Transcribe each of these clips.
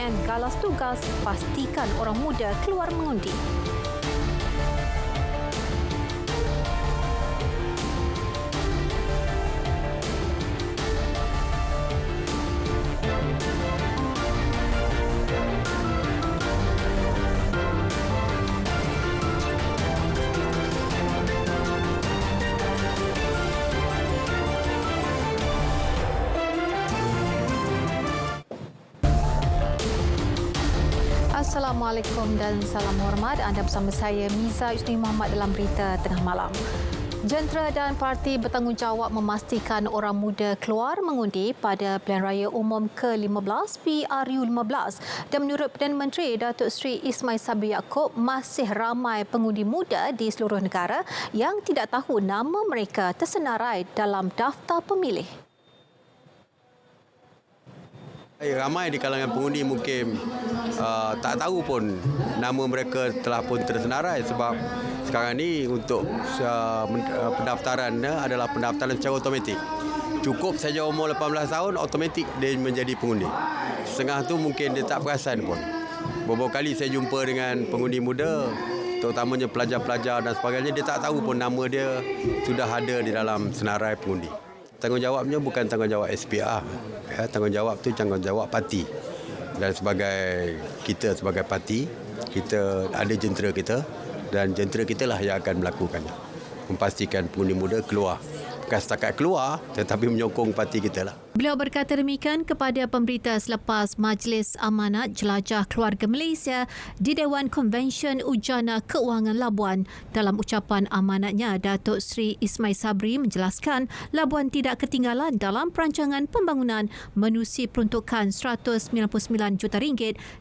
BN galas tugas pastikan orang muda keluar mengundi. Assalamualaikum dan salam hormat. Anda bersama saya Miza Yusni Muhammad dalam berita tengah malam. Jentera dan parti bertanggungjawab memastikan orang muda keluar mengundi pada Pilihan Raya Umum ke-15 PRU15 dan menurut Perdana Menteri Datuk Seri Ismail Sabri Yaakob masih ramai pengundi muda di seluruh negara yang tidak tahu nama mereka tersenarai dalam daftar pemilih. Ramai di kalangan pengundi mungkin tak tahu pun nama mereka telah pun tersenarai sebab sekarang ni untuk pendaftaran adalah pendaftaran secara automatik. Cukup saja umur 18 tahun, automatik dia menjadi pengundi. Setengah tu mungkin dia tak perasan pun. Beberapa kali saya jumpa dengan pengundi muda, terutamanya pelajar-pelajar dan sebagainya, dia tak tahu pun nama dia sudah ada di dalam senarai pengundi. Tanggungjawabnya bukan tanggungjawab SPR. Tanggungjawab tu tanggungjawab parti. Dan sebagai parti, kita ada jentera kita dan jentera kita lah yang akan melakukannya. Memastikan pengundi muda keluar. Bukan setakat keluar tetapi menyokong parti kita lah. Beliau berkata demikian kepada pemberita selepas Majlis Amanat Jelajah Keluarga Malaysia di Dewan Konvensyen Ujana Keuangan Labuan. Dalam ucapan amanatnya, Datuk Seri Ismail Sabri menjelaskan Labuan tidak ketinggalan dalam perancangan pembangunan menerusi peruntukan RM199 juta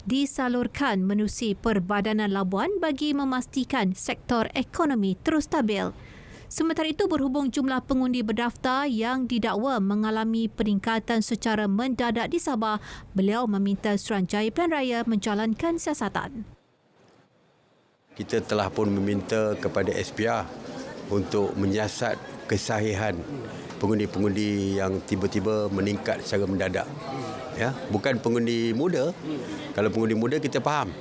disalurkan menerusi Perbadanan Labuan bagi memastikan sektor ekonomi terus stabil. Sementara itu, berhubung jumlah pengundi berdaftar yang didakwa mengalami peningkatan secara mendadak di Sabah, beliau meminta Suruhanjaya Pilihan Raya menjalankan siasatan. Kita telah pun meminta kepada SPR untuk menyiasat kesahihan pengundi-pengundi yang tiba-tiba meningkat secara mendadak. Ya, bukan pengundi muda. Kalau pengundi muda kita faham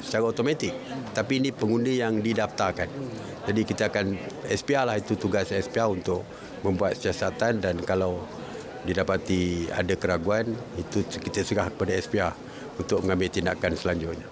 secara automatik. Tapi ini pengundi yang didaftarkan. Jadi kita akan SPR lah, itu tugas SPR untuk membuat siasatan dan kalau didapati ada keraguan, itu kita serah kepada SPR untuk mengambil tindakan selanjutnya.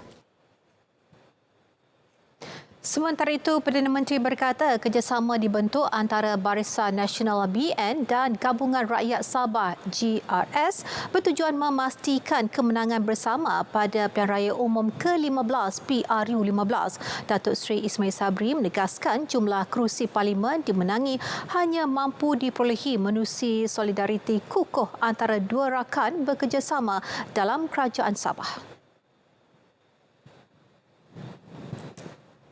Sementara itu, Perdana Menteri berkata kerjasama dibentuk antara Barisan Nasional BN dan Gabungan Rakyat Sabah GRS bertujuan memastikan kemenangan bersama pada Pilihan Raya Umum ke-15 PRU15. Datuk Seri Ismail Sabri menegaskan jumlah kerusi parlimen dimenangi hanya mampu diperolehi menerusi solidariti kukuh antara dua rakan bekerjasama dalam Kerajaan Sabah.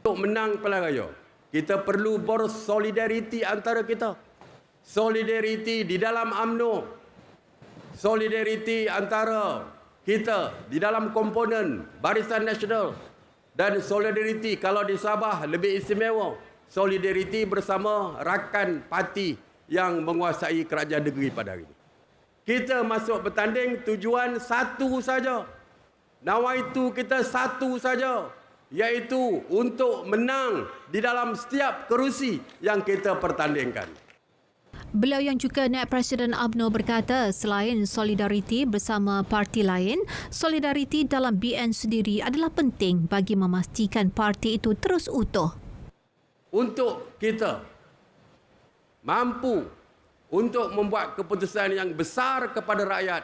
Untuk menang pilihan raya, kita perlu bersolidariti antara kita. Solidariti di dalam UMNO. Solidariti antara kita di dalam komponen Barisan Nasional. Dan solidariti kalau di Sabah lebih istimewa. Solidariti bersama rakan parti yang menguasai kerajaan negeri pada hari ini. Kita masuk bertanding tujuan satu saja. Nawaitu kita satu saja. Iaitu untuk menang di dalam setiap kerusi yang kita pertandingkan. Beliau yang juga Naib Presiden UMNO berkata selain solidariti bersama parti lain, solidariti dalam BN sendiri adalah penting bagi memastikan parti itu terus utuh. Untuk kita mampu untuk membuat keputusan yang besar kepada rakyat,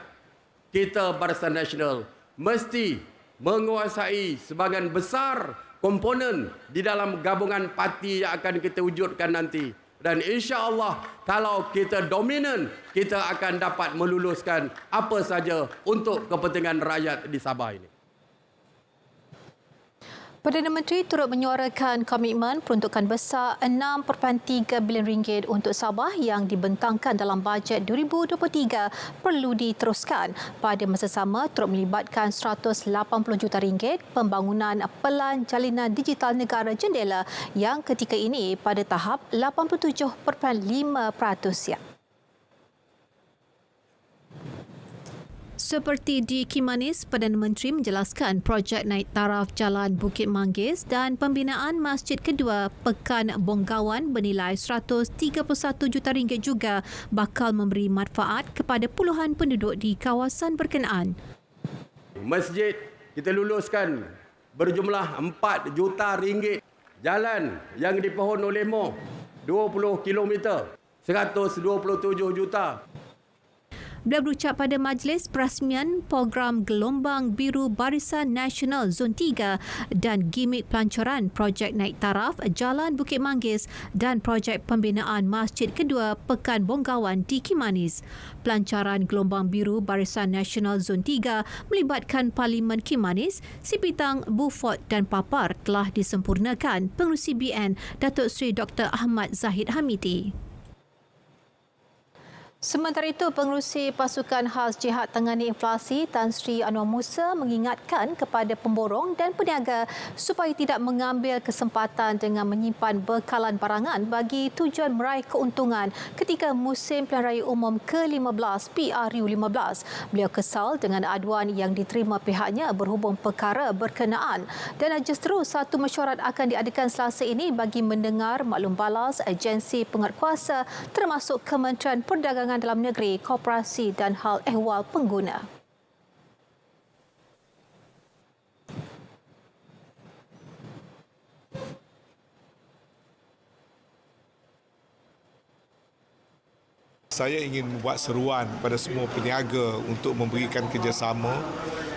kita Barisan Nasional mesti menguasai sebahagian besar komponen di dalam gabungan parti yang akan kita wujudkan nanti. Dan insya-Allah kalau kita dominan, kita akan dapat meluluskan apa saja untuk kepentingan rakyat di Sabah ini. Perdana Menteri turut menyuarakan komitmen peruntukan besar RM6.3 bilion untuk Sabah yang dibentangkan dalam bajet 2023 perlu diteruskan. Pada masa sama, turut melibatkan RM180 juta pembangunan pelan jalinan digital negara jendela yang ketika ini pada tahap 87.5%. Seperti di Kimanis, Perdana Menteri menjelaskan projek naik taraf Jalan Bukit Manggis dan pembinaan Masjid Kedua Pekan Bonggawan bernilai RM131 juta juga bakal memberi manfaat kepada puluhan penduduk di kawasan berkenaan. Masjid kita luluskan berjumlah RM4 juta. Jalan yang dipohon oleh MOH 20 km 127 juta. Beliau berucap pada majlis perasmian program Gelombang Biru Barisan Nasional Zon 3 dan gimik pelancaran projek naik taraf Jalan Bukit Manggis dan projek pembinaan Masjid Kedua Pekan Bonggawan di Kimanis. Pelancaran Gelombang Biru Barisan Nasional Zon 3 melibatkan Parlimen Kimanis, Sipitang, Beaufort dan Papar telah disempurnakan Pengerusi BN Datuk Seri Dr. Ahmad Zahid Hamidi. Sementara itu, Pengerusi Pasukan Khas Jihad Tangani Inflasi Tan Sri Anwar Musa mengingatkan kepada pemborong dan peniaga supaya tidak mengambil kesempatan dengan menyimpan bekalan barangan bagi tujuan meraih keuntungan ketika musim pilihan raya umum ke-15 PRU15. Beliau kesal dengan aduan yang diterima pihaknya berhubung perkara berkenaan dan justru satu mesyuarat akan diadakan Selasa ini bagi mendengar maklum balas agensi penguatkuasa termasuk Kementerian Perdagangan Dalam Negeri, Koperasi dan Hal Ehwal Pengguna. Saya ingin membuat seruan pada semua peniaga untuk memberikan kerjasama,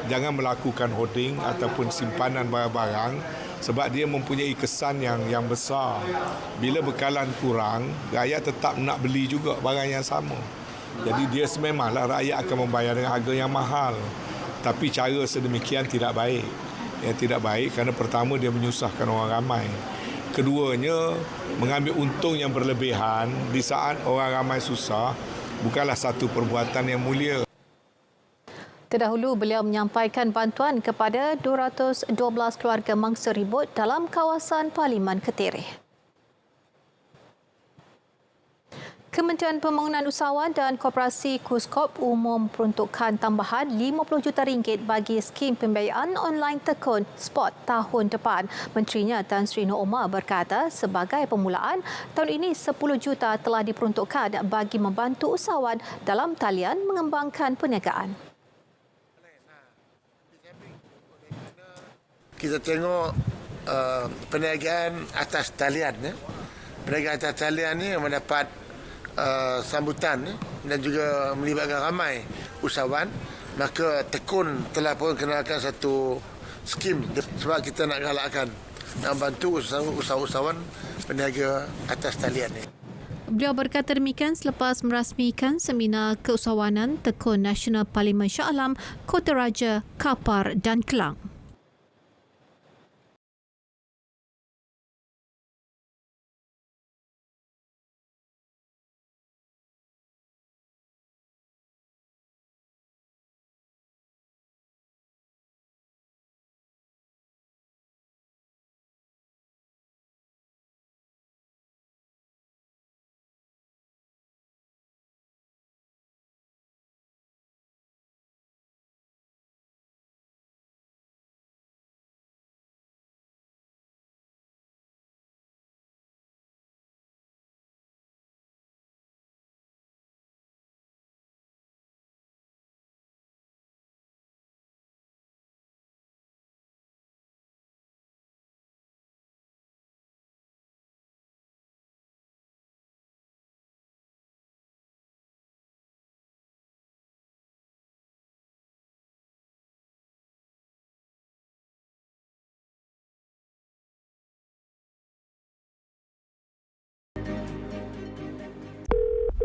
jangan melakukan hoarding ataupun simpanan barang-barang sebab dia mempunyai kesan yang besar. Bila bekalan kurang, rakyat tetap nak beli juga barang yang sama. Jadi dia sememanglah rakyat akan membayar dengan harga yang mahal. Tapi cara sedemikian tidak baik. Tidak baik kerana pertama dia menyusahkan orang ramai. Keduanya, mengambil untung yang berlebihan di saat orang ramai susah bukanlah satu perbuatan yang mulia. Terdahulu, beliau menyampaikan bantuan kepada 212 keluarga mangsa ribut dalam kawasan Parlimen Ketirih. Kementerian Pembangunan Usahawan dan Koperasi KUSKOP umum peruntukan tambahan RM50 juta bagi skim pembiayaan online tekun spot tahun depan. Menterinya Tan Sri Nur Omar berkata sebagai permulaan, tahun ini 10 juta telah diperuntukkan bagi membantu usahawan dalam talian mengembangkan perniagaan. Kita tengok perniagaan atas talian. Perniagaan atas talian ni mendapat sambutan dan juga melibatkan ramai usahawan. Maka Tekun telah pun kenalkan satu skim sebab kita nak galakkan, nak bantu usahawan berniaga atas talian ni. Beliau berkata demikian selepas merasmikan seminar keusahawanan Tekun Nasional Parlimen Shah Alam, Kota Raja, Kapar dan Kelang.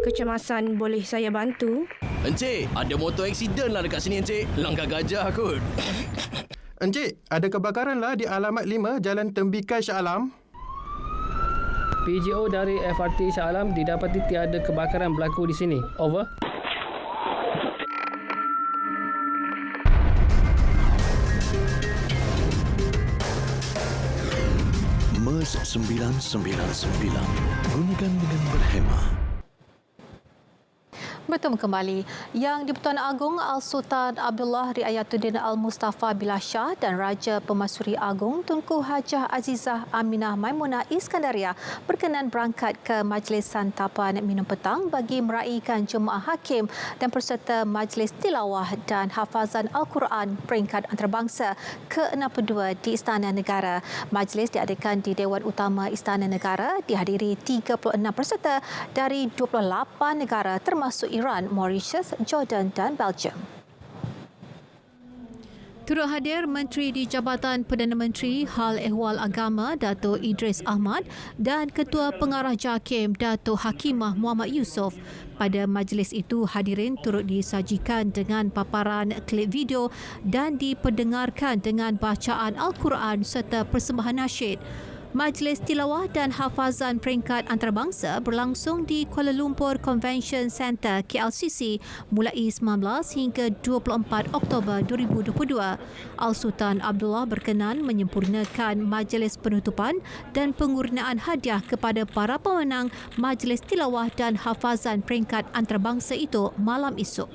Kecemasan, boleh saya bantu? Encik, ada motor aksiden lah dekat sini, Encik. Langkah gajah kot. Encik, ada kebakaran lah di alamat 5 Jalan Tembikai Shah Alam. PGO dari FRT Shah Alam didapati tiada kebakaran berlaku di sini. Over. MERS 999. Gunakan dengan berhemah. Bertemu kembali. Yang di-Pertuan Agong Al-Sultan Abdullah Riayatuddin Al-Mustafa Billah Shah dan Raja Pemasuri Agong Tunku Hajah Azizah Aminah Maimunah Iskandaria berkenan berangkat ke Majlis Santapan Minum Petang bagi meraihkan Jemaah Hakim dan peserta Majlis Tilawah dan Hafazan Al-Quran peringkat antarabangsa ke-62 di Istana Negara. Majlis diadakan di Dewan Utama Istana Negara, dihadiri 36 peserta dari 28 negara termasuk Iran, Mauritius, Jordan dan Belgium. Turut hadir Menteri di Jabatan Perdana Menteri Hal Ehwal Agama Dato' Idris Ahmad dan Ketua Pengarah JAKIM Dato' Hakimah Muhammad Yusof. Pada majlis itu, hadirin turut disajikan dengan paparan klip video dan diperdengarkan dengan bacaan Al-Quran serta persembahan nasyid. Majlis Tilawah dan Hafazan Peringkat Antarabangsa berlangsung di Kuala Lumpur Convention Centre KLCC mulai 19 hingga 24 Oktober 2022. Al-Sultan Abdullah berkenan menyempurnakan majlis penutupan dan pengurnaan hadiah kepada para pemenang Majlis Tilawah dan Hafazan Peringkat Antarabangsa itu malam esok.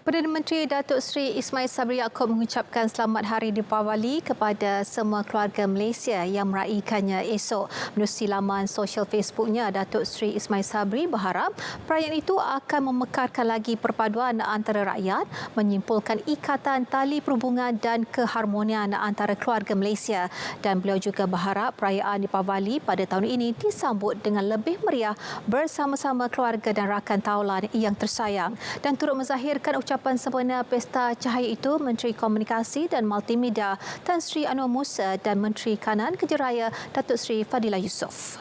Perdana Menteri Datuk Seri Ismail Sabri Yaakob mengucapkan selamat Hari Deepawali kepada semua keluarga Malaysia yang meraihkannya esok. Menerusi laman sosial Facebooknya, Datuk Seri Ismail Sabri berharap perayaan itu akan memekarkan lagi perpaduan antara rakyat, menyimpulkan ikatan tali perhubungan dan keharmonian antara keluarga Malaysia. Dan beliau juga berharap perayaan Deepawali pada tahun ini disambut dengan lebih meriah bersama-sama keluarga dan rakan taulan yang tersayang. Dan turut menzahirkan ucapan sempena Pesta Cahaya itu, Menteri Komunikasi dan Multimedia Tan Sri Anwar Musa dan Menteri Kanan Kerja Raya Datuk Seri Fadilah Yusof.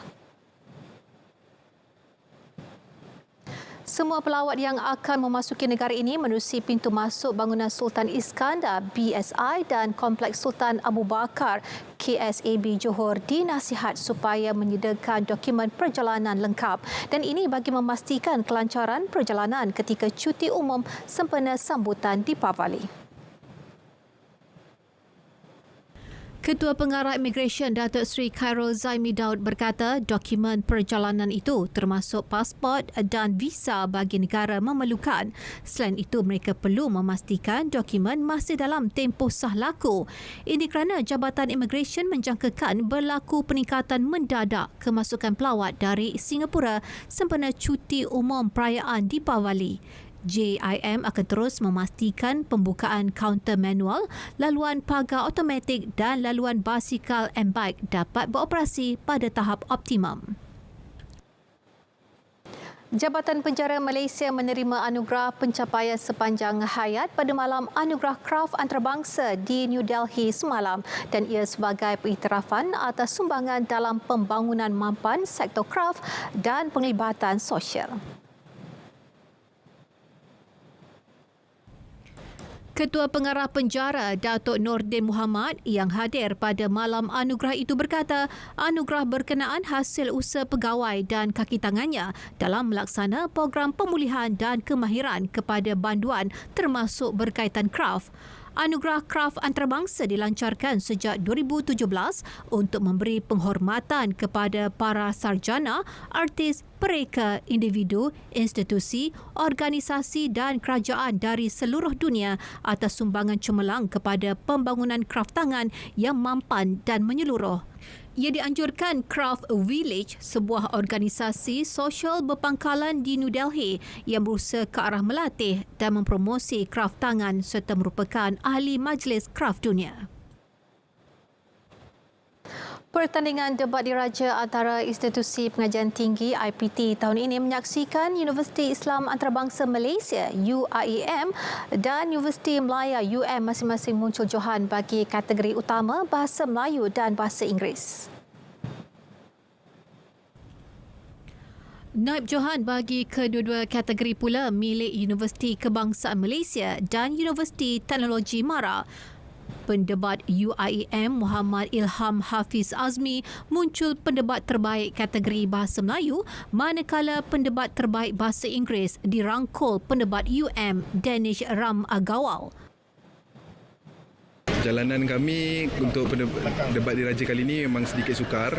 Semua pelawat yang akan memasuki negara ini menerusi pintu masuk bangunan Sultan Iskandar BSI dan Kompleks Sultan Abu Bakar KSAB Johor dinasihat supaya menyediakan dokumen perjalanan lengkap, dan ini bagi memastikan kelancaran perjalanan ketika cuti umum sempena sambutan Deepawali. Ketua Pengarah Immigration Datuk Seri Khairul Zaimi Daud berkata dokumen perjalanan itu termasuk pasport dan visa bagi negara memerlukan. Selain itu, mereka perlu memastikan dokumen masih dalam tempoh sah laku. Ini kerana Jabatan Immigration menjangkakan berlaku peningkatan mendadak kemasukan pelawat dari Singapura sempena cuti umum perayaan Deepawali. JIM akan terus memastikan pembukaan kaunter manual, laluan pagar automatik dan laluan basikal M-Bike dapat beroperasi pada tahap optimum. Jabatan Penjara Malaysia menerima anugerah pencapaian sepanjang hayat pada malam anugerah kraf antarabangsa di New Delhi semalam, dan ia sebagai pengiktirafan atas sumbangan dalam pembangunan mampan sektor kraf dan penglibatan sosial. Ketua Pengarah Penjara Datuk Nordin Muhammad yang hadir pada malam anugerah itu berkata anugerah berkenaan hasil usaha pegawai dan kaki tangannya dalam melaksana program pemulihan dan kemahiran kepada banduan termasuk berkaitan kraf. Anugerah Kraf Antarabangsa dilancarkan sejak 2017 untuk memberi penghormatan kepada para sarjana, artis, pereka, individu, institusi, organisasi dan kerajaan dari seluruh dunia atas sumbangan cemerlang kepada pembangunan kraf tangan yang mampan dan menyeluruh. Ia dianjurkan Craft Village, sebuah organisasi sosial berpangkalan di New Delhi yang berusaha ke arah melatih dan mempromosi kraf tangan serta merupakan ahli majlis kraf dunia. Pertandingan debat diraja antara Institusi Pengajian Tinggi IPT tahun ini menyaksikan Universiti Islam Antarabangsa Malaysia UIAM dan Universiti Melaya UM masing-masing muncul johan bagi kategori utama Bahasa Melayu dan Bahasa Inggeris. Naib johan bagi kedua-dua kategori pula milik Universiti Kebangsaan Malaysia dan Universiti Teknologi Mara. Pendebat UIAM Muhammad Ilham Hafiz Azmi muncul pendebat terbaik kategori Bahasa Melayu, manakala pendebat terbaik Bahasa Inggeris dirangkul pendebat UM Danish Ram Agawal. Perjalanan kami untuk debat diraja kali ini memang sedikit sukar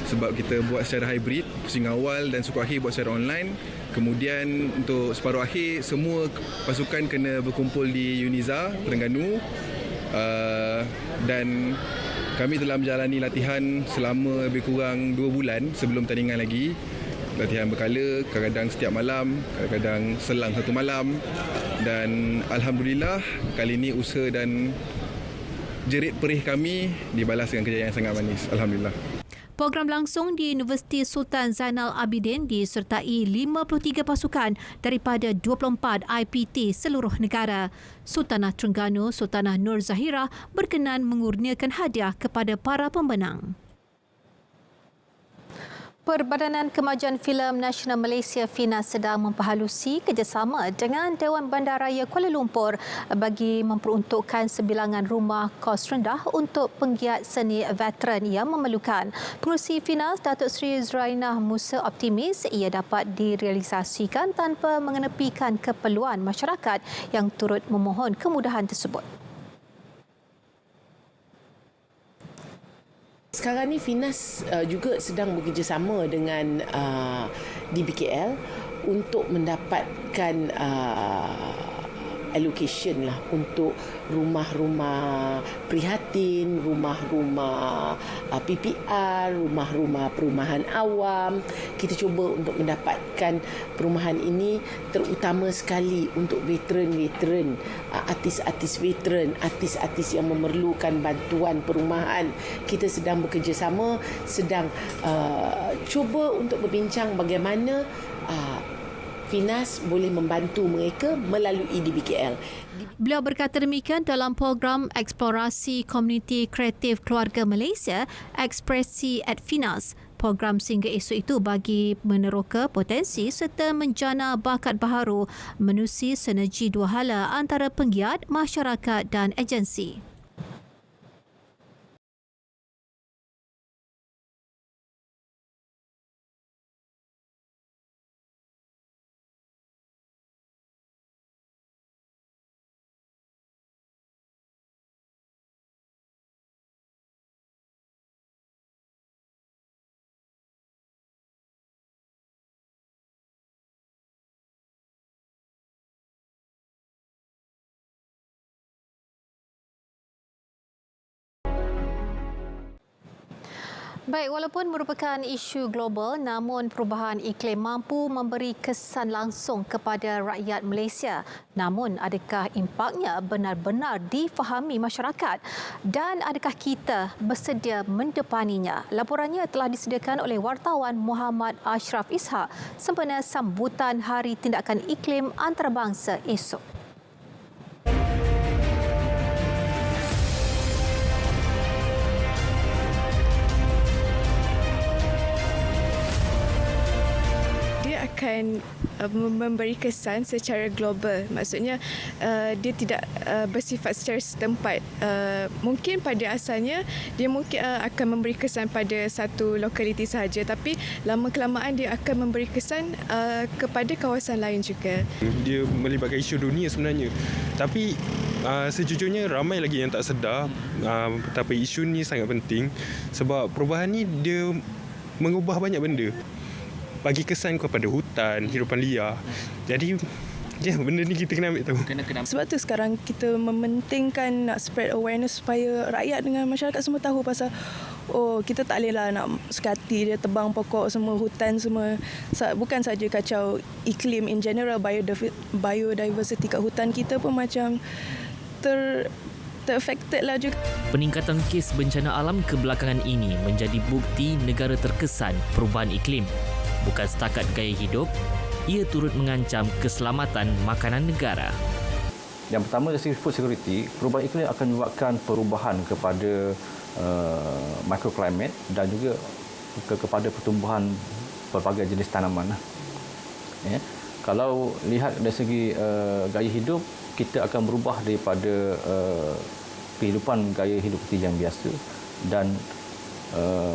sebab kita buat secara hybrid, pusing awal dan suku akhir buat secara online. Kemudian untuk separuh akhir semua pasukan kena berkumpul di Uniza, Terengganu, dan kami telah menjalani latihan selama lebih kurang 2 bulan sebelum tandingan lagi. Latihan berkala, kadang-kadang setiap malam, kadang-kadang selang satu malam, dan alhamdulillah kali ini usaha dan jerit perih kami dibalas dengan kejayaan yang sangat manis. Alhamdulillah. Program langsung di Universiti Sultan Zainal Abidin disertai 53 pasukan daripada 24 IPT seluruh negara. Sultanah Terengganu, Sultanah Nur Zahira berkenan mengurniakan hadiah kepada para pembenang. Perbadanan Kemajuan Filem Nasional Malaysia FINAS sedang memperhalusi kerjasama dengan Dewan Bandaraya Kuala Lumpur bagi memperuntukkan sebilangan rumah kos rendah untuk penggiat seni veteran yang memerlukan. Pengerusi FINAS Datuk Seri Zurainah Musa optimis ia dapat direalisasikan tanpa mengenepikan keperluan masyarakat yang turut memohon kemudahan tersebut. Sekarang ni FINAS juga sedang bekerjasama dengan DBKL untuk mendapatkan allocation lah untuk rumah-rumah prihatin, rumah-rumah PPR, rumah-rumah perumahan awam. Kita cuba untuk mendapatkan perumahan ini terutama sekali untuk veteran-veteran, artis-artis veteran, artis-artis yang memerlukan bantuan perumahan. Kita sedang bekerjasama, sedang cuba untuk berbincang bagaimana FINAS boleh membantu mereka melalui DBKL. Beliau berkata demikian dalam program Eksplorasi Komuniti Kreatif Keluarga Malaysia, Ekspresi at FINAS. Program sehingga esok itu bagi meneroka potensi serta menjana bakat baharu menerusi sinergi dua hala antara penggiat, masyarakat dan agensi. Baik, walaupun merupakan isu global, namun perubahan iklim mampu memberi kesan langsung kepada rakyat Malaysia. Namun, adakah impaknya benar-benar difahami masyarakat? Dan adakah kita bersedia mendepaninya? Laporannya telah disediakan oleh wartawan Muhammad Ashraf Ishak sempena sambutan Hari Tindakan Iklim Antarabangsa esok. Akan memberi kesan secara global. Maksudnya dia tidak bersifat secara setempat. Mungkin pada asalnya dia mungkin akan memberi kesan pada satu lokaliti sahaja, tapi lama-kelamaan dia akan memberi kesan kepada kawasan lain juga. Dia melibatkan isu dunia sebenarnya. Tapi sejujurnya ramai lagi yang tak sedar betapa isu ni sangat penting sebab perubahan ni dia mengubah banyak benda. Bagi kesan kepada hutan, hidupan liar. Jadi, benda ni kita kena ambil tahu. Sebab tu sekarang kita mementingkan nak spread awareness supaya rakyat dengan masyarakat semua tahu pasal kita tak bolehlah nak sekati dia tebang pokok semua, hutan semua. Bukan saja kacau iklim in general, biodiversity kat hutan kita pun macam ter-affected lah juga. Peningkatan kes bencana alam kebelakangan ini menjadi bukti negara terkesan perubahan iklim. Bukan setakat gaya hidup, ia turut mengancam keselamatan makanan negara. Yang pertama dari segi food security, perubahan iklim akan menyebabkan perubahan kepada microclimate dan juga kepada pertumbuhan pelbagai jenis tanaman. Ya. Kalau lihat dari segi gaya hidup, kita akan berubah daripada kehidupan gaya hidup seperti yang biasa dan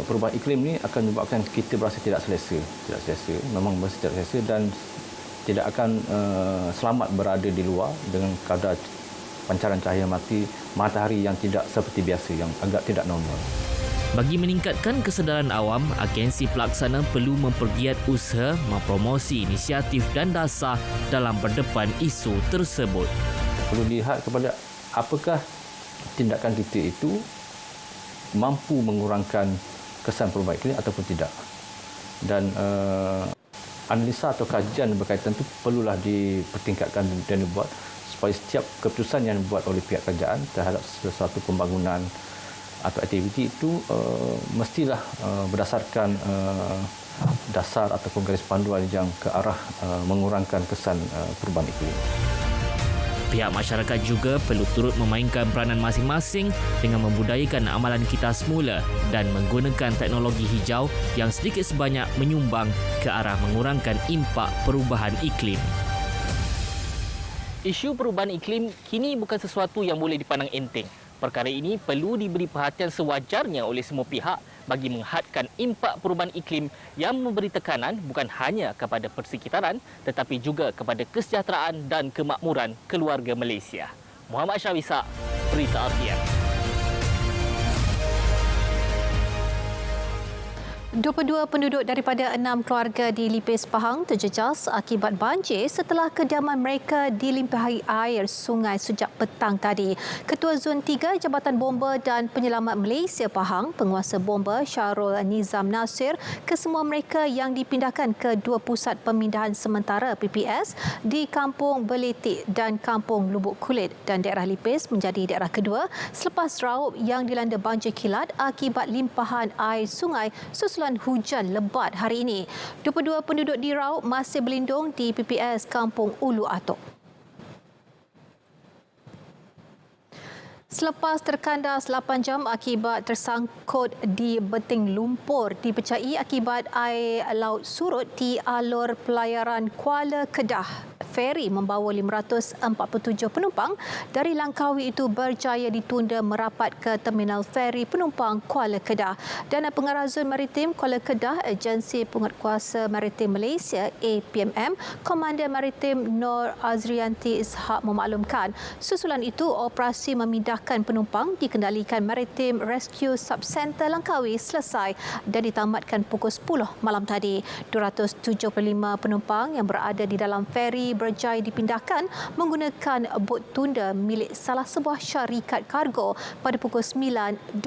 perubahan iklim ni akan menyebabkan kita berasa tidak selesa, memang berasa tidak selesa dan tidak akan selamat berada di luar dengan kadar pancaran cahaya matahari yang tidak seperti biasa, yang agak tidak normal. Bagi meningkatkan kesedaran awam, agensi pelaksana perlu mempergiat usaha mempromosi inisiatif dan dasar dalam berdepan isu tersebut. Perlu dilihat kepada apakah tindakan kita itu mampu mengurangkan kesan perubahan iklim ataupun tidak. Dan analisa atau kajian berkaitan itu perlulah dipertingkatkan dan dibuat supaya setiap keputusan yang dibuat oleh pihak kerajaan terhadap sesuatu pembangunan atau aktiviti itu mestilah berdasarkan dasar ataupun garis panduan yang ke arah mengurangkan kesan perubahan iklim. Pihak masyarakat juga perlu turut memainkan peranan masing-masing dengan membudayakan amalan kita semula dan menggunakan teknologi hijau yang sedikit sebanyak menyumbang ke arah mengurangkan impak perubahan iklim. Isu perubahan iklim kini bukan sesuatu yang boleh dipandang enteng. Perkara ini perlu diberi perhatian sewajarnya oleh semua pihak bagi menghadkan impak perubahan iklim yang memberi tekanan bukan hanya kepada persekitaran tetapi juga kepada kesejahteraan dan kemakmuran keluarga Malaysia. Muhammad Syawisa, Berita RTM. 22 penduduk daripada 6 keluarga di Lipis Pahang terjejas akibat banjir setelah kediaman mereka dilimpahi air sungai sejak petang tadi. Ketua Zon 3 Jabatan Bomba dan Penyelamat Malaysia Pahang, Penguasa Bomba Syarul Nizam Nasir, kesemua mereka yang dipindahkan ke dua pusat pemindahan sementara PPS di Kampung Beletik dan Kampung Lubuk Kulit dan daerah Lipis menjadi daerah kedua selepas Raub yang dilanda banjir kilat akibat limpahan air sungai susulan hujan lebat hari ini. 22 penduduk di Raub masih berlindung di PPS Kampung Ulu Atok. Selepas terkandas 8 jam akibat tersangkut di beting lumpur dipercayai akibat air laut surut di alur pelayaran Kuala Kedah. Feri membawa 547 penumpang dari Langkawi itu berjaya ditunda merapat ke Terminal Feri Penumpang Kuala Kedah. Dan Pengarah Zon Maritim Kuala Kedah, Agensi Penguatkuasa Maritim Malaysia APMM, Komandan Maritim Nur Azrianti Ishak memaklumkan susulan itu operasi memindahkan penumpang dikendalikan Maritim Rescue Subcenter Langkawi selesai dan ditamatkan pukul 10 malam tadi. 275 penumpang yang berada di dalam feri berjaya dipindahkan menggunakan bot tunda milik salah sebuah syarikat kargo pada pukul 9.25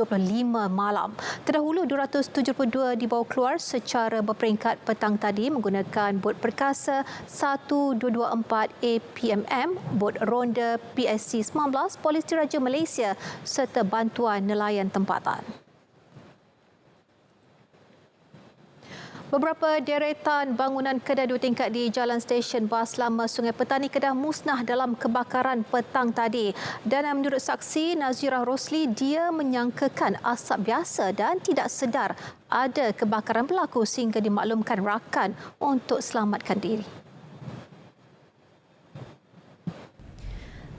malam. Terdahulu 272 dibawa keluar secara berperingkat petang tadi menggunakan bot perkasa 1224 APMM, bot ronda PSC 19 Polis Diraja Malaysia serta bantuan nelayan tempatan. Beberapa deretan bangunan kedai 2 tingkat di Jalan Stesen Bas Lama Sungai Petani Kedah musnah dalam kebakaran petang tadi. Dan menurut saksi Nazirah Rosli, dia menyangkakan asap biasa dan tidak sedar ada kebakaran berlaku sehingga dimaklumkan rakan untuk selamatkan diri.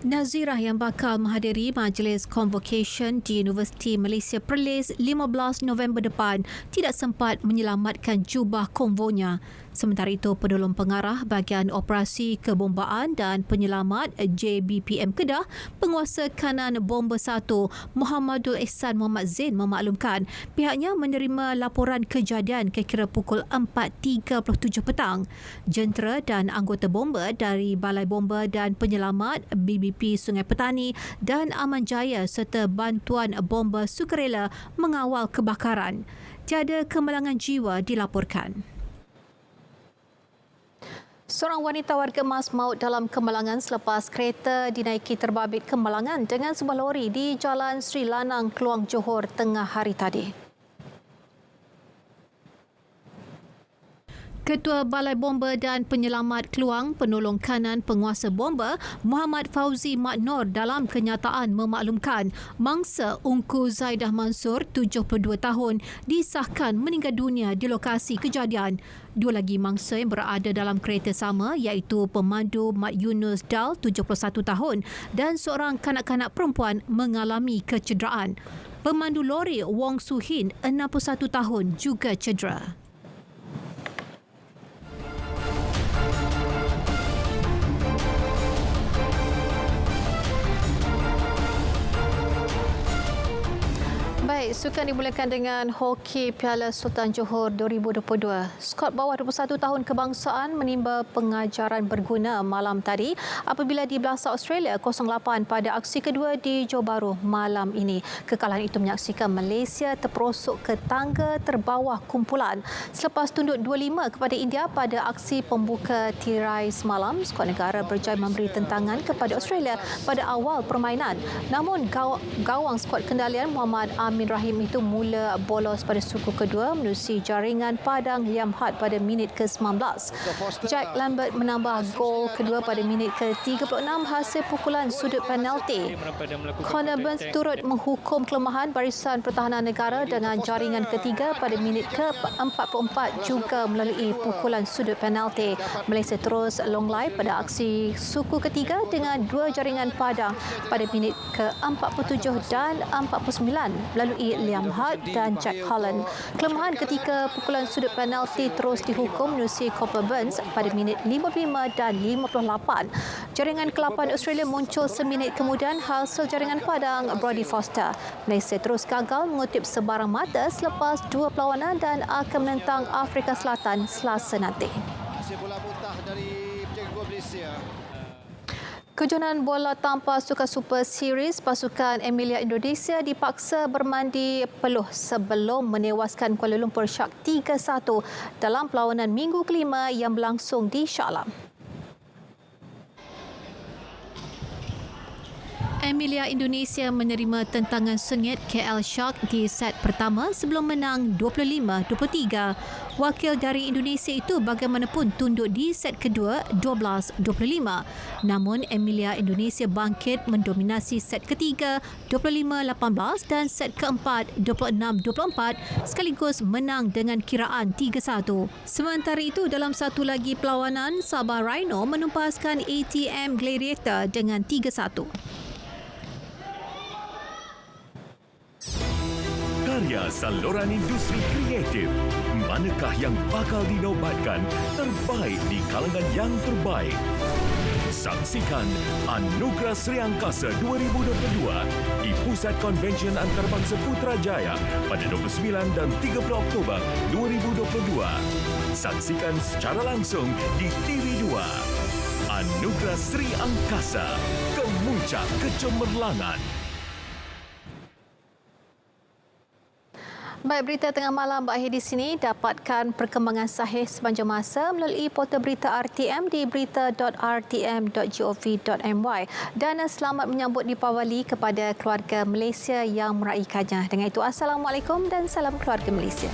Nazirah yang bakal menghadiri majlis convocation di Universiti Malaysia Perlis 15 November depan tidak sempat menyelamatkan jubah konvoynya. Sementara itu, penolong pengarah bahagian operasi kebombaan dan penyelamat JBPM Kedah, Penguasa Kanan Bomba 1 Muhammadul Ihsan Muhammad Zain memaklumkan pihaknya menerima laporan kejadian kira-kira pukul 4.37 petang. Jentera dan anggota bomba dari Balai Bomba dan Penyelamat BBP Sungai Petani dan Aman Jaya serta bantuan bomba sukarela mengawal kebakaran. Tiada kemalangan jiwa dilaporkan. Seorang wanita warga Mas maut dalam kemalangan selepas kereta dinaiki terbabit kemalangan dengan sebuah lori di Jalan Sri Lanang, Kluang Johor tengah hari tadi. Ketua Balai Bomba dan Penyelamat Kluang, Penolong Kanan Penguasa Bomba, Muhammad Fauzi Mat Nor dalam kenyataan memaklumkan mangsa Ungku Zaidah Mansur, 72 tahun, disahkan meninggal dunia di lokasi kejadian. Dua lagi mangsa yang berada dalam kereta sama iaitu pemandu Mat Yunus Dal, 71 tahun dan seorang kanak-kanak perempuan mengalami kecederaan. Pemandu lori Wong Suhin, 61 tahun, juga cedera. Baik, sukan dimulakan dengan Hoki Piala Sultan Johor 2022. Skot bawah 21 tahun kebangsaan menimba pengajaran berguna malam tadi apabila dibelasa Australia 0-8 pada aksi kedua di Johor Bahru malam ini. Kekalahan itu menyaksikan Malaysia terperosok ke tangga terbawah kumpulan. Selepas tunduk 2-5 kepada India pada aksi pembuka tirai semalam, skuad negara berjaya memberi tentangan kepada Australia pada awal permainan. Namun gawang skuad kendalian Muhammad Amin Rahim itu mula bolos pada suku kedua menerusi jaringan padang Liam Hart pada minit ke-19. Jack Lambert menambah gol kedua pada minit ke-36 hasil pukulan sudut penalti. Connor Burns turut menghukum kelemahan barisan pertahanan negara dengan jaringan ketiga pada minit ke-44 juga melalui pukulan sudut penalti. Malaysia terus longlai pada aksi suku ketiga dengan dua jaringan padang pada minit ke-47 dan 49 melalui Liam Hart dan Jack Holland. Kelemahan ketika pukulan sudut penalti terus dihukum menerusi Copper Burns pada minit 55 dan 58. Jaringan ke-8 Australia muncul seminit kemudian hasil jaringan padang Brodie Foster. Malaysia terus gagal mengutip sebarang mata selepas dua perlawanan dan akan menentang Afrika Selatan Selasa nanti. Kejohanan bola tampar Sukan Super Series, pasukan Emilia Indonesia dipaksa bermandi peluh sebelum menewaskan Kuala Lumpur Shark 3-1 dalam perlawanan minggu kelima yang berlangsung di Shah Alam. Emilia Indonesia menerima tentangan sengit KL Shark di set pertama sebelum menang 25-23. Wakil dari Indonesia itu bagaimanapun tunduk di set kedua 12-25. Namun Emilia Indonesia bangkit mendominasi set ketiga 25-18 dan set keempat 26-24 sekaligus menang dengan kiraan 3-1. Sementara itu dalam satu lagi perlawanan, Sabah Rhino menumpaskan ATM Gladiator dengan 3-1. Karya saluran industri kreatif. Manakah yang bakal dinobatkan terbaik di kalangan yang terbaik? Saksikan Anugerah Sri Angkasa 2022 di Pusat Konvensyen Antarabangsa Putrajaya pada 29 dan 30 Oktober 2022. Saksikan secara langsung di TV2. Anugerah Sri Angkasa, Kemuncak Kecemerlangan. Baik, berita tengah malam berakhir di sini. Dapatkan perkembangan sahih sepanjang masa melalui portal berita RTM di berita.rtm.gov.my. Dan selamat menyambut Deepawali kepada keluarga Malaysia yang meraihkannya. Dengan itu, Assalamualaikum dan salam keluarga Malaysia.